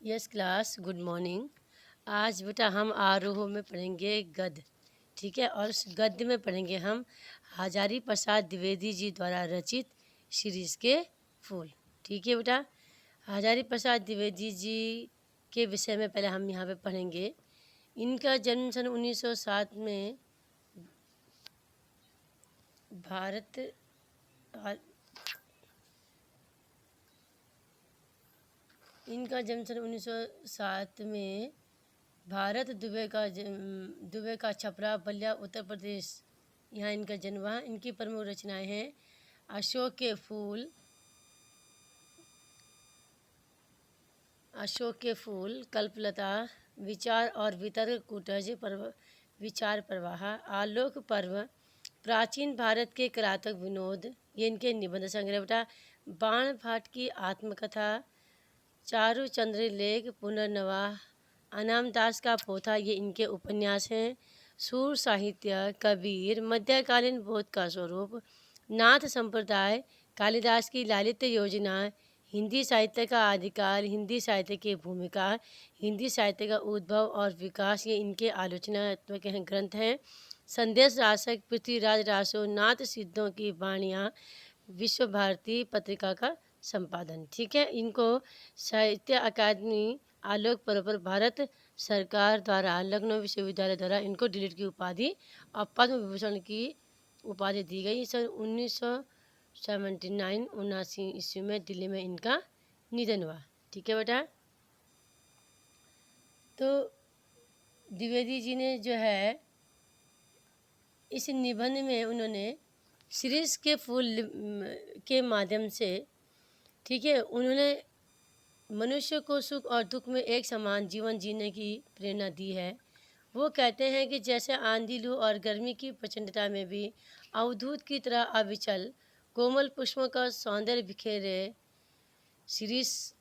Yes class, good morning. आज बेटा हम आरोह में पढ़ेंगे गद्य। ठीक है, और उस गद्य में पढ़ेंगे हम हजारी प्रसाद द्विवेदी जी द्वारा रचित सीरीज के फूल। ठीक है बेटा, हजारी प्रसाद द्विवेदी जी के विषय में पहले हम यहाँ पे पढ़ेंगे। इनका जन्म सन 1907 में भारत इनका जन्म सन 1907 में भारत दुबई का छपरा बलिया उत्तर प्रदेश, यहाँ इनका जन्म हुआ। इनकी प्रमुख रचनाएं हैं अशोक के फूल, कल्पलता, विचार और वितर्क कूटज, विचार प्रवाह, आलोक पर्व, प्राचीन भारत के कलात्मक विनोद, ये इनके निबंध संग्रह बेटा। बाण भाट की आत्मकथा, चारु चंद्र लेख, पुनर्नवा, अनामदास का पोथा, ये इनके उपन्यास हैं। सूर साहित्य, कबीर, मध्यकालीन बोध का स्वरूप, नाथ संप्रदाय, कालिदास की लालित्य योजना, हिंदी साहित्य का आदिकाल, हिंदी साहित्य की भूमिका, हिंदी साहित्य का उद्भव और विकास, ये इनके आलोचनात्मक ग्रंथ हैं। संदेश राशक, पृथ्वीराज रासो, नाथ सिद्धों की वाणियाँ, विश्व भारती पत्रिका का संपादन। ठीक है, इनको साहित्य अकादमी आलोक पर्व पर भारत सरकार द्वारा लखनऊ विश्वविद्यालय द्वारा इनको डीलिट की उपाधि और पद्म विभूषण की उपाधि दी गई। सन 1979 ईस्वी में दिल्ली में इनका निधन हुआ। ठीक है बेटा, तो द्विवेदी जी ने जो है इस निबंध में उन्होंने सीरीज के फूल के माध्यम से, ठीक है, उन्होंने मनुष्य को सुख और दुख में एक समान जीवन जीने की प्रेरणा दी है। वो कहते हैं कि जैसे आंधी, लू और गर्मी की प्रचंडता में भी अवधूत की तरह अविचल कोमल पुष्पों का सौंदर्य बिखेरे सीरीज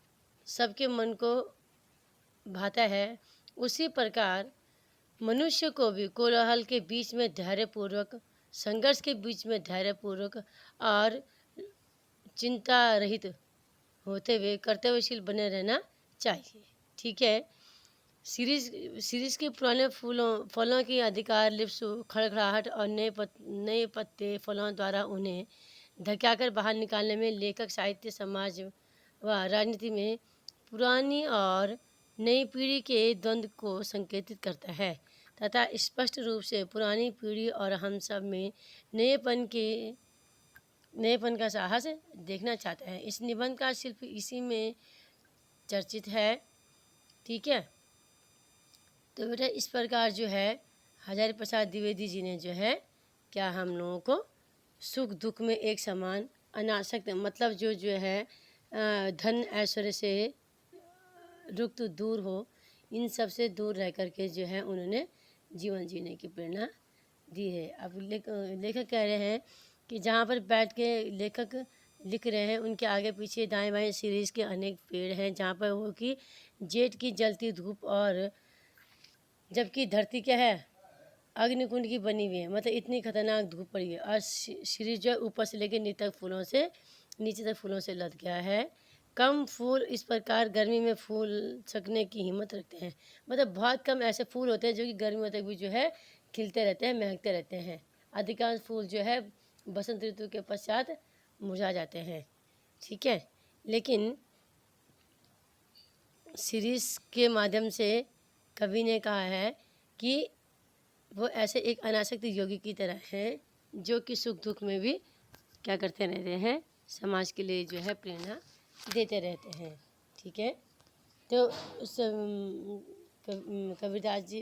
सबके मन को भाता है, उसी प्रकार मनुष्य को भी कोलाहल के बीच में धैर्यपूर्वक, संघर्ष के बीच में धैर्यपूर्वक और चिंता रहित होते हुए कर्तव्यशील बने रहना चाहिए। ठीक है, सीरीज के पुराने फलों की अधिकार लिप्स, खड़खड़ाहट और नए पत्ते फलों द्वारा उन्हें धक्याकर बाहर निकालने में लेखक साहित्य, समाज व राजनीति में पुरानी और नई पीढ़ी के द्वंद्व को संकेतित करता है तथा स्पष्ट रूप से पुरानी पीढ़ी और हम सब में नएपन का साहस देखना चाहता है। इस निबंध का शिल्प इसी में चर्चित है। ठीक है, तो बेटा इस प्रकार जो है हजारी प्रसाद द्विवेदी जी ने जो है क्या हम लोगों को सुख दुख में एक समान, अनासक्त, मतलब जो है धन ऐश्वर्य से रुक्त दूर हो, इन सब से दूर रह कर के जो है उन्होंने जीवन जीने की प्रेरणा दी है। अब लेखक कह रहे हैं कि जहाँ पर बैठ के लेखक लिख रहे हैं उनके आगे पीछे दाएं बाएं सीरीज़ के अनेक पेड़ हैं, जहाँ पर वो कि जेठ की जलती धूप और जबकि धरती क्या है, अग्निकुंड की बनी हुई है, मतलब इतनी खतरनाक धूप पड़ी है और सीरीज जो ऊपर से लेकर नीचे तक फूलों से लद गया है। कम फूल इस प्रकार गर्मी में फूल सकने की हिम्मत रखते हैं, मतलब बहुत कम ऐसे फूल होते हैं जो कि गर्मियों तक भी जो है खिलते रहते हैं, महकते रहते हैं। अधिकांश फूल जो है बसंत ऋतु के पश्चात मुरझा जाते हैं। ठीक है, लेकिन सीरीज के माध्यम से कवि ने कहा है कि वो ऐसे एक अनासक्त योगी की तरह हैं जो कि सुख दुख में भी क्या करते रहते हैं, समाज के लिए जो है प्रेरणा देते रहते हैं। ठीक है, तो कबीरदास जी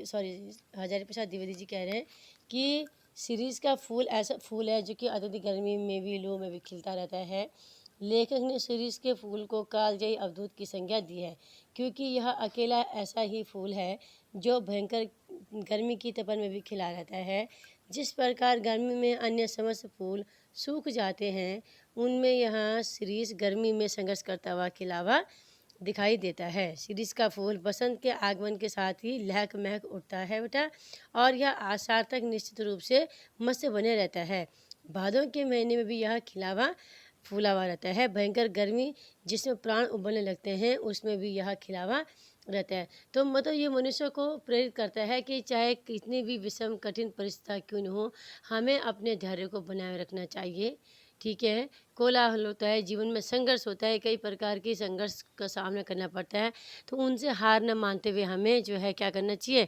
हजारी प्रसाद द्विवेदी जी कह रहे हैं कि सीरीज का फूल ऐसा फूल है जो कि अत्यधिक गर्मी में भी, लू में भी खिलता रहता है। लेखक ने सीरीज के फूल को कालजयी अवधूत की संज्ञा दी है क्योंकि यह अकेला ऐसा ही फूल है जो भयंकर गर्मी की तपन में भी खिला रहता है। जिस प्रकार गर्मी में अन्य समस्त फूल सूख जाते हैं, उनमें यहाँ सीरीज गर्मी में संघर्ष करता हुआ खिला हुआ दिखाई देता है। सीरीज का फूल बसंत के आगमन के साथ ही लहक महक उठता है बेटा, और यह आषाढ़ तक निश्चित रूप से मस्त बने रहता है। भादों के महीने में भी यह खिलावा फूला हुआ रहता है। भयंकर गर्मी जिसमें प्राण उबलने लगते हैं, उसमें भी यह खिला हुआ रहता है। तो मतलब ये मनुष्य को प्रेरित करता है कि चाहे कितनी भी विषम कठिन परिस्थिति क्यों न हो, हमें अपने धैर्य को बनाए रखना चाहिए। ठीक है, कोलाहल होता है, जीवन में संघर्ष होता है, कई प्रकार की संघर्ष का सामना करना पड़ता है, तो उनसे हार न मानते हुए हमें जो है क्या करना चाहिए,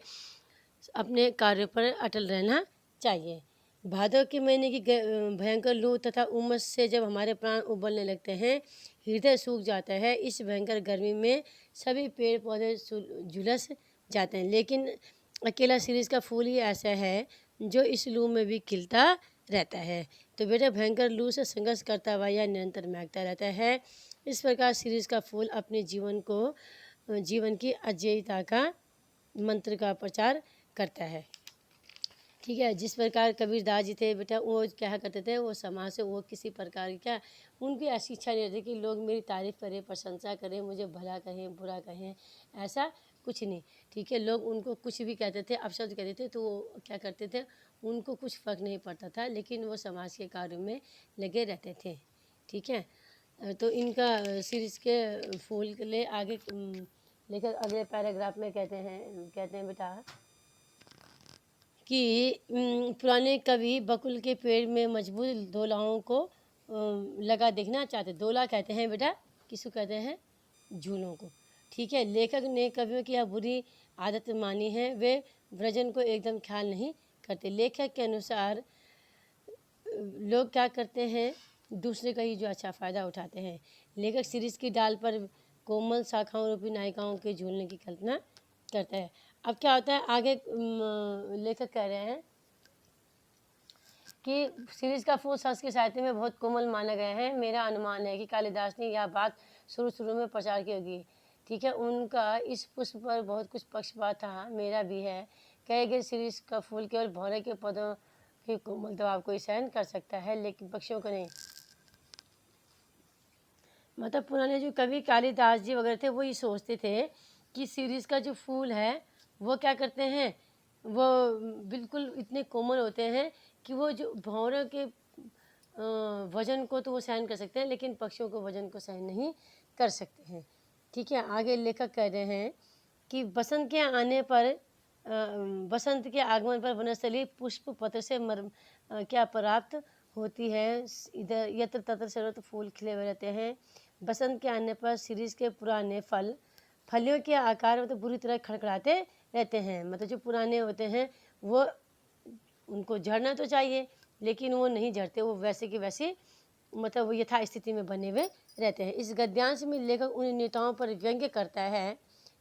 अपने कार्यों पर अटल रहना चाहिए। भादव के महीने की भयंकर लू तथा उमस से जब हमारे प्राण उबलने लगते हैं, हृदय सूख जाता है, इस भयंकर गर्मी में सभी पेड़ पौधे झुलस जाते हैं, लेकिन अकेला शिरीष का फूल ही ऐसा है जो इस लू में भी खिलता रहता है। तो बेटा भयंकर लू से संघर्ष करता हुआ यह निरंतर महकता रहता है। इस प्रकार शिरीष का फूल अपने जीवन की अजेयता का मंत्र का प्रचार करता है। ठीक है, जिस प्रकार कबीरदास जी थे बेटा, वो क्या करते थे, वो समाज से वो किसी प्रकार की क्या उनकी ऐसी इच्छा नहीं रहती कि लोग मेरी तारीफ़ करें, प्रशंसा करें, मुझे भला कहें बुरा कहें, ऐसा कुछ नहीं। ठीक है, लोग उनको कुछ भी कहते थे, अपशब्द कहते थे, तो वो क्या करते थे, उनको कुछ फ़र्क नहीं पड़ता था, लेकिन वो समाज के कार्यों में लगे रहते थे। ठीक है, तो इनका सीरीज़ के फूल के लिए आगे लेकर अगले पैराग्राफ में कहते हैं बेटा कि पुराने कवि बकुल के पेड़ में मजबूत दोलाओं को लगा देखना चाहते। दोला कहते हैं बेटा, किसको कहते हैं, झूलों को। ठीक है, लेखक ने कवियों की यह बुरी आदत मानी है, वे व्रजन को एकदम ख्याल नहीं करते। लेखक के अनुसार लोग क्या करते हैं, दूसरे का ही जो अच्छा फ़ायदा उठाते हैं। लेखक सीरीज़ की डाल पर कोमल शाखाओं रूपी नायिकाओं के झूलने की कल्पना करता है। अब क्या होता है, आगे लेखक कह रहे हैं कि सीरीज़ का फूल संस्कृत साहित्य में बहुत कोमल माना गया है। मेरा अनुमान है कि कालिदास ने यह बात शुरू में प्रचार की होगी। ठीक है, उनका इस पुष्प पर बहुत कुछ पक्षपात था, मेरा भी है। कहे गए सीरीज़ का फूल केवल भौरे के पौधों की कोमल दबाव को ही सहन कर सकता है, लेकिन पक्षियों को नहीं। मतलब पुराने जो कवि कालिदास जी वगैरह थे, वो ये सोचते थे कि सीरीज़ का जो फूल है वो क्या करते हैं, वो बिल्कुल इतने कोमल होते हैं कि वो जो भौरों के वजन को तो वो सहन कर सकते हैं, लेकिन पक्षियों को वजन को सहन नहीं कर सकते हैं। ठीक है, आगे लेखक कह रहे हैं कि बसंत के आने पर बसंत के आगमन पर वनस्थली पुष्प पत्र से क्या प्राप्त होती है, इधर यत्र तत्र सर्वत्र फूल खिले हुए रहते हैं। बसंत के आने पर सीरीज़ के पुराने फलियों के आकार में तो बुरी तरह खड़खड़ाते रहते हैं। मतलब जो पुराने होते हैं वो उनको झड़ना तो चाहिए, लेकिन वो नहीं झड़ते, वो वैसे के वैसे मतलब वो यथा स्थिति में बने हुए रहते हैं। इस गद्यांश में लेखक उन नेताओं पर व्यंग्य करता है,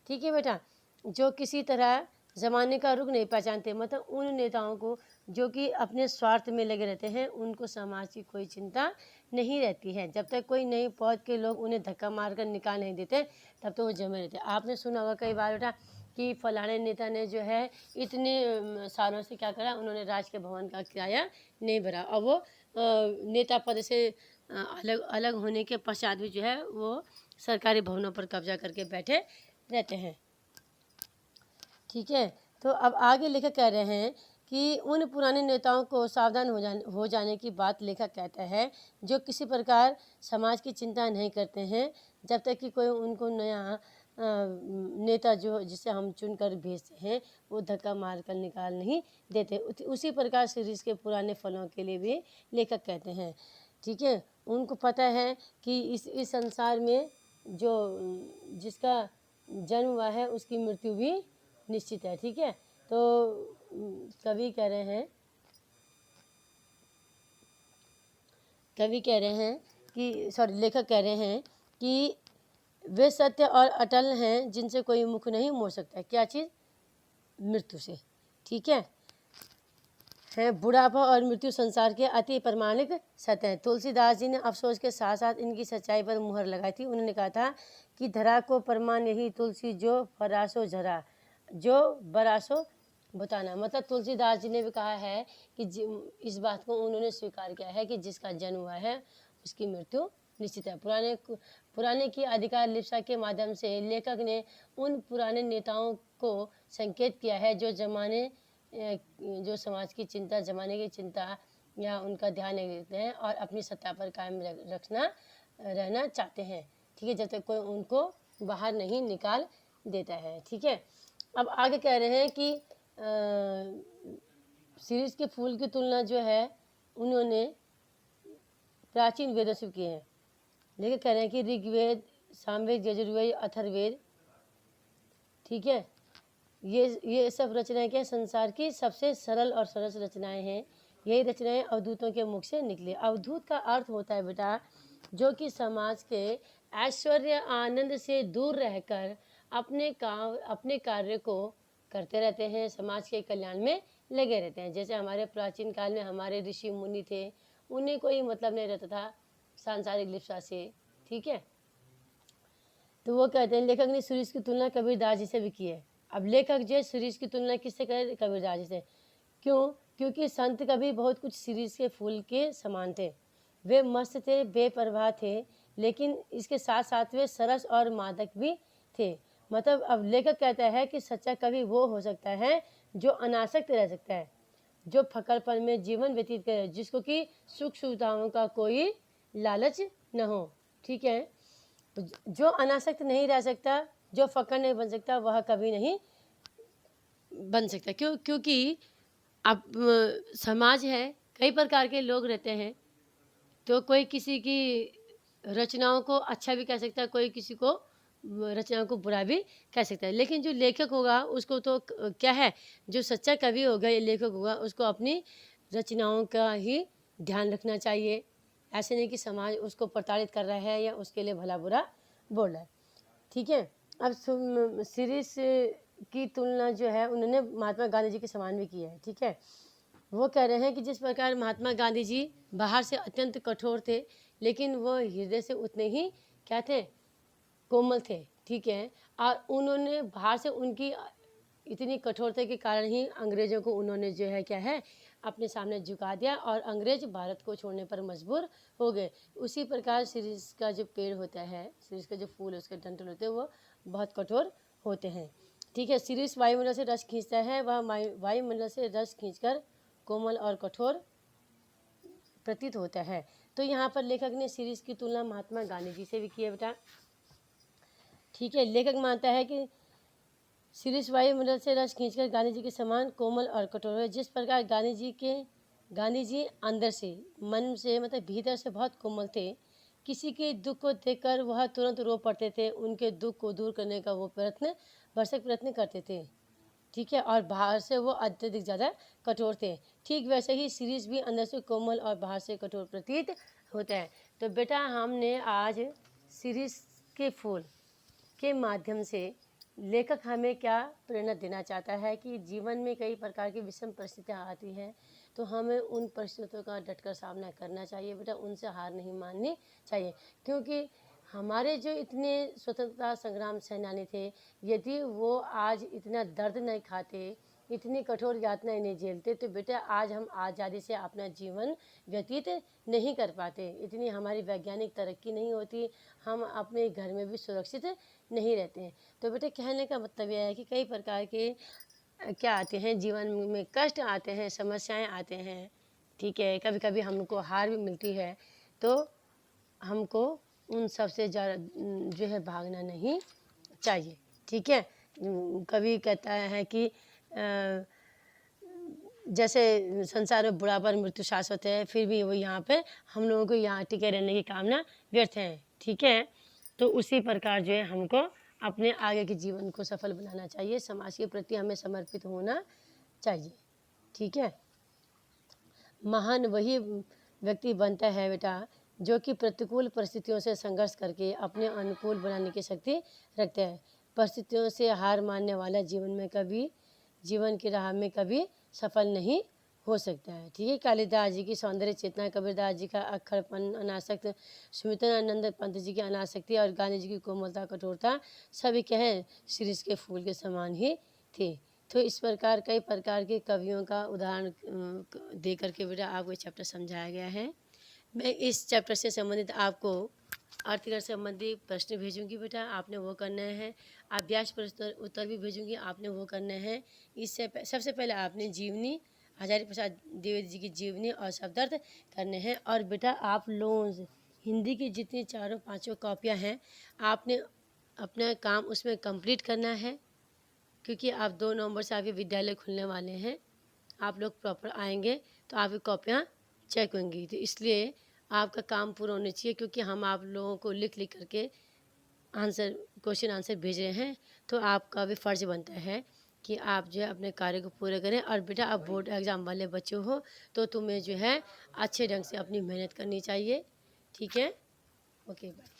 ठीक है बेटा, जो किसी तरह ज़माने का रुख नहीं पहचानते। मतलब उन नेताओं को जो कि अपने स्वार्थ में लगे रहते हैं, उनको समाज की कोई चिंता नहीं रहती है। जब तक कोई नई पौध के लोग उन्हें धक्का मारकर निकाल नहीं देते, तब तो वो जमे रहते हैं। आपने सुना होगा कई बार बेटा कि फलाने नेता ने जो है इतने सालों से क्या करा, उन्होंने राज के भवन का किराया नहीं भरा, और वो नेता पद से अलग अलग होने के पश्चात भी जो है वो सरकारी भवनों पर कब्जा करके बैठे रहते हैं। ठीक है, तो अब आगे लेखक कह रहे हैं कि उन पुराने नेताओं को सावधान हो जाने की बात लेखक कहता है, जो किसी प्रकार समाज की चिंता नहीं करते हैं, जब तक कि कोई उनको नया नेता जो जिसे हम चुनकर भेजते हैं वो धक्का मार कर निकाल नहीं देते। उसी प्रकार सीरीज़ के पुराने फलों के लिए भी लेखक कहते हैं। ठीक है, उनको पता है कि इस संसार में जो जिसका जन्म हुआ है उसकी मृत्यु भी निश्चित है। ठीक है, तो कवि कह रहे हैं लेखक कह रहे हैं कि वे सत्य और अटल हैं जिनसे कोई मुख नहीं मोड़ सकता। क्या चीज़? मृत्यु से। ठीक है बुढ़ापा और मृत्यु संसार के अति प्रमाणिक सत्य हैं। तुलसीदास जी ने अफसोस के साथ साथ इनकी सच्चाई पर मुहर लगाई थी। उन्होंने कहा था कि धरा को प्रमाण यही तुलसी, जो फरासो झरा, जो बरासो बताना। मतलब तुलसीदास जी ने भी कहा है कि इस बात को उन्होंने स्वीकार किया है कि जिसका जन्म हुआ है उसकी मृत्यु निश्चित है। पुराने की अधिकार लिप्सा के माध्यम से लेखक ने उन पुराने नेताओं को संकेत किया है जो समाज की चिंता, जमाने की चिंता या उनका ध्यान नहीं देते हैं और अपनी सत्ता पर कायम रहना चाहते हैं। ठीक है, जब तक कोई उनको बाहर नहीं निकाल देता है। ठीक है, अब आगे कह रहे हैं कि शीरीष के फूल की तुलना जो है उन्होंने प्राचीन वेदों से की है। लेकिन कह रहे हैं कि ऋग्वेद, सामवेद, यजुर्वेद, अथर्ववेद, ठीक है, ये सब रचनाएं क्या संसार की सबसे सरल और सरस रचनाएं हैं। यही रचनाएं अवधूतों के मुख से निकली। अवधूत का अर्थ होता है बेटा जो कि समाज के ऐश्वर्य आनंद से दूर रहकर अपने कार्य को करते रहते हैं, समाज के कल्याण में लगे रहते हैं। जैसे हमारे प्राचीन काल में हमारे ऋषि मुनि थे, उन्हें कोई मतलब नहीं रहता था सांसारिक लिप्सा से। ठीक है, तो वो कहते हैं लेखक ने शीरीष की तुलना कबीरदास जी से भी की है। अब लेखक जो शीरीष की तुलना किससे करे? कबीरदास जी से। क्यों? क्योंकि संत कभी बहुत कुछ शीरीष के फूल के समान थे। वे मस्त थे, बेपरवाह थे, लेकिन इसके साथ साथ वे सरस और मादक भी थे। मतलब अब लेखक कहता है कि सच्चा कवि वो हो सकता है जो अनासक्त रह सकता है, जो फकड़पन में जीवन व्यतीत करे, जिसको कि सुख सुविधाओं का कोई लालच न हो। ठीक है, जो अनासक्त नहीं रह सकता, जो फकड़ नहीं बन सकता, वह कभी नहीं बन सकता। क्योंकि अब समाज है, कई प्रकार के लोग रहते हैं, तो कोई किसी की रचनाओं को अच्छा भी कह सकता है, कोई किसी को रचनाओं को बुरा भी कह सकता है। लेकिन जो लेखक होगा उसको तो क्या है, जो सच्चा कवि होगा या लेखक होगा उसको अपनी रचनाओं का ही ध्यान रखना चाहिए। ऐसे नहीं कि समाज उसको प्रताड़ित कर रहा है या उसके लिए भला बुरा बोल रहा है। ठीक है, अब शीरीष की तुलना जो है उन्होंने महात्मा गांधी जी के समान भी की है। ठीक है, वो कह रहे हैं कि जिस प्रकार महात्मा गांधी जी बाहर से अत्यंत कठोर थे, लेकिन वो हृदय से उतने ही क्या थे, कोमल थे। ठीक है, और उन्होंने बाहर से उनकी इतनी कठोरता के कारण ही अंग्रेज़ों को उन्होंने जो है क्या है अपने सामने झुका दिया और अंग्रेज भारत को छोड़ने पर मजबूर हो गए। उसी प्रकार शीरीष का जो पेड़ होता है, शीरीष का जो फूल उसके डंठल होते हैं वो बहुत कठोर होते हैं। ठीक है, शीरीष वायुमंडल से रस खींचता है, वह वायुमंडल से रस खींचकर कोमल और कठोर प्रतीत होता है। तो यहाँ पर लेखक ने शीरीष की तुलना महात्मा गांधी जी से भी की है बेटा। ठीक है, लेखक मानता है कि शीरीष वायुमंडल से रस खींचकर गांधी जी के समान कोमल और कठोर है। जिस प्रकार गांधी जी अंदर से, मन से, मतलब भीतर से बहुत कोमल थे। किसी के दुख को देखकर वह तुरंत रो पड़ते थे, उनके दुख को दूर करने का वो भरसक प्रयत्न करते थे। ठीक है, और बाहर से वो अत्यधिक ज़्यादा कठोर थे। ठीक वैसे ही शीरीष भी अंदर से कोमल और बाहर से कठोर प्रतीत होता है। तो बेटा हमने आज शीरीष के फूल के माध्यम से लेखक हमें क्या प्रेरणा देना चाहता है कि जीवन में कई प्रकार की विषम परिस्थितियाँ आती हैं, तो हमें उन परिस्थितियों का डटकर सामना करना चाहिए बेटा, उनसे हार नहीं माननी चाहिए। क्योंकि हमारे जो इतने स्वतंत्रता संग्राम सेनानी थे, यदि वो आज इतना दर्द नहीं खाते, इतनी कठोर यातनाएं नहीं झेलते, तो बेटा आज हम आज़ादी से अपना जीवन व्यतीत नहीं कर पाते। इतनी हमारी वैज्ञानिक तरक्की नहीं होती, हम अपने घर में भी सुरक्षित नहीं रहते हैं। तो बेटा कहने का मतलब यह है कि कई प्रकार के क्या आते हैं जीवन में, कष्ट आते हैं, समस्याएं आते हैं। ठीक है, कभी कभी हमको हार भी मिलती है, तो हमको उन सब से जो है भागना नहीं चाहिए। ठीक है, कभी कहता है कि जैसे संसार में बुढ़ापा और मृत्यु शाश्वत है, फिर भी वो यहाँ पे हम लोगों को यहाँ टिके रहने की कामना व्यर्थ है। ठीक है, तो उसी प्रकार जो है हमको अपने आगे के जीवन को सफल बनाना चाहिए, समाज के प्रति हमें समर्पित होना चाहिए। ठीक है, महान वही व्यक्ति बनता है बेटा जो कि प्रतिकूल परिस्थितियों से संघर्ष करके अपने अनुकूल बनाने की शक्ति रखता है। परिस्थितियों से हार मानने वाला जीवन की राह में कभी सफल नहीं हो सकता है। ठीक है, कालिदास जी की सौंदर्य चेतना, कबीरदास जी का अक्खड़पन, अनासक्त, सुमित्रानंद पंत जी की अनासक्ति और गांधी जी की कोमलता, कठोरता, सभी क्या है शीरीष के फूल के समान ही थे। तो इस प्रकार कई प्रकार के कवियों का उदाहरण दे करके बेटा आपको चैप्टर समझाया गया है। मैं इस चैप्टर से संबंधित आपको अर्थगत संबंधी प्रश्न भेजूंगी बेटा, आपने वो करना है। अभ्यास प्रश्न उत्तर भी भेजूंगी, आपने वो करना है। इससे सबसे पहले आपने जीवनी हजारी प्रसाद द्विवेदी जी की जीवनी और शब्दार्थ करने हैं। और बेटा आप लोग हिंदी की जितनी चारों पांचों कॉपियाँ हैं आपने अपना काम उसमें कंप्लीट करना है, क्योंकि आप 2 नवंबर से आपके विद्यालय खुलने वाले हैं। आप लोग प्रॉपर आएंगे तो आपकी कॉपियाँ चेक होंगी, तो इसलिए आपका काम पूरा होना चाहिए, क्योंकि हम आप लोगों को लिख लिख करके आंसर क्वेश्चन आंसर भेज रहे हैं, तो आपका भी फ़र्ज़ बनता है कि आप जो है अपने कार्य को पूरा करें। और बेटा आप बोर्ड एग्ज़ाम वाले बच्चे हो तो तुम्हें जो है अच्छे ढंग से अपनी मेहनत करनी चाहिए, ठीक है? Okay bye.